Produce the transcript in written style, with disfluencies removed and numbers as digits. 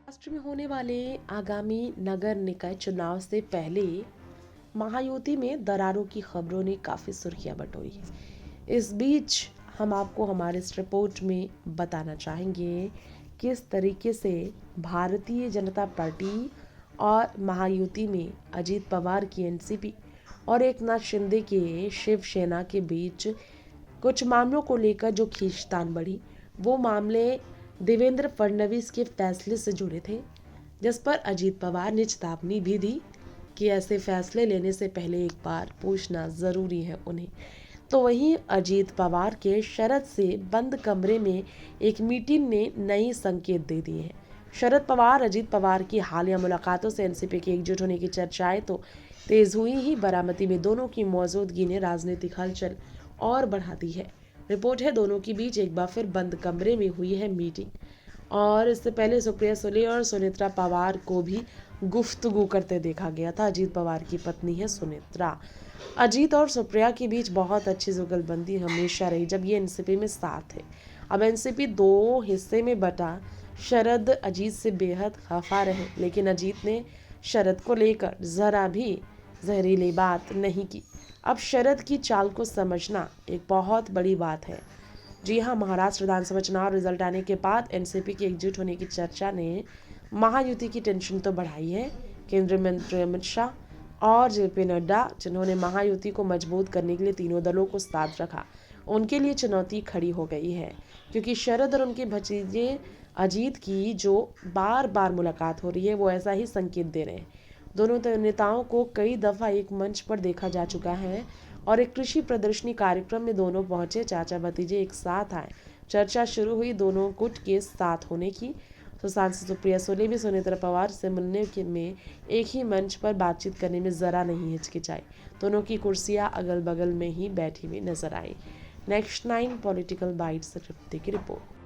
महाराष्ट्र में होने वाले आगामी नगर निकाय चुनाव से पहले महायुति में दरारों की खबरों ने काफ़ी सुर्खियां बटोरी है। इस बीच हम आपको हमारे इस रिपोर्ट में बताना चाहेंगे किस तरीके से भारतीय जनता पार्टी और महायुति में अजीत पवार की एनसीपी और एकनाथ शिंदे के शिवसेना के बीच कुछ मामलों को लेकर जो खींचतान बढ़ी, वो मामले देवेंद्र फडणवीस के फैसले से जुड़े थे, जिस पर अजीत पवार ने चेतावनी भी दी कि ऐसे फैसले लेने से पहले एक बार पूछना ज़रूरी है उन्हें। तो वहीं अजीत पवार के शरद से बंद कमरे में एक मीटिंग ने नई संकेत दे दिए हैं। शरद पवार अजीत पवार की हालिया मुलाकातों से एनसीपी की एकजुट होने की चर्चाएं तो तेज हुई ही, बारामती में दोनों की मौजूदगी ने राजनीतिक हलचल और बढ़ा दी है। रिपोर्ट है दोनों के बीच एक बार फिर बंद कमरे में हुई है मीटिंग, और इससे पहले सुप्रिया सुले और सुनेत्रा पवार को भी गुफ्तगू करते देखा गया था। अजीत पवार की पत्नी है सुनेत्रा। अजीत और सुप्रिया के बीच बहुत अच्छी जुगलबंदी हमेशा रही जब ये एनसीपी में साथ थे। अब एनसीपी दो हिस्से में बटा। शरद अजीत से बेहद खफा रहे, लेकिन अजीत ने शरद को लेकर जरा भी जहरीली बात नहीं की। अब शरद की चाल को समझना एक बहुत बड़ी बात है। जी हाँ, महाराष्ट्र विधानसभा चुनाव रिजल्ट आने के बाद एनसीपी की एकजुट होने की चर्चा ने महायुति की टेंशन तो बढ़ाई है। केंद्रीय मंत्री अमित शाह और जेपी नड्डा, जिन्होंने महायुति को मजबूत करने के लिए तीनों दलों को साथ रखा, उनके लिए चुनौती खड़ी हो गई है, क्योंकि शरद और उनके भतीजे अजीत की जो बार बार मुलाकात हो रही है वो ऐसा ही संकेत दे रहे हैं। दोनों नेताओं को कई दफ़ा एक मंच पर देखा जा चुका है और एक कृषि प्रदर्शनी कार्यक्रम में दोनों पहुंचे। चाचा भतीजे एक साथ आए, चर्चा शुरू हुई दोनों गुट के साथ होने की। तो सांसद सुप्रिया सुले भी सुनेत्रा पवार से मिलने में एक ही मंच पर बातचीत करने में ज़रा नहीं हिचकिचाई। दोनों की कुर्सियां अगल बगल में ही बैठी हुई नजर आई। नेक्स्ट 9 पॉलिटिकल बाइट्स से तृप्ति की रिपोर्ट।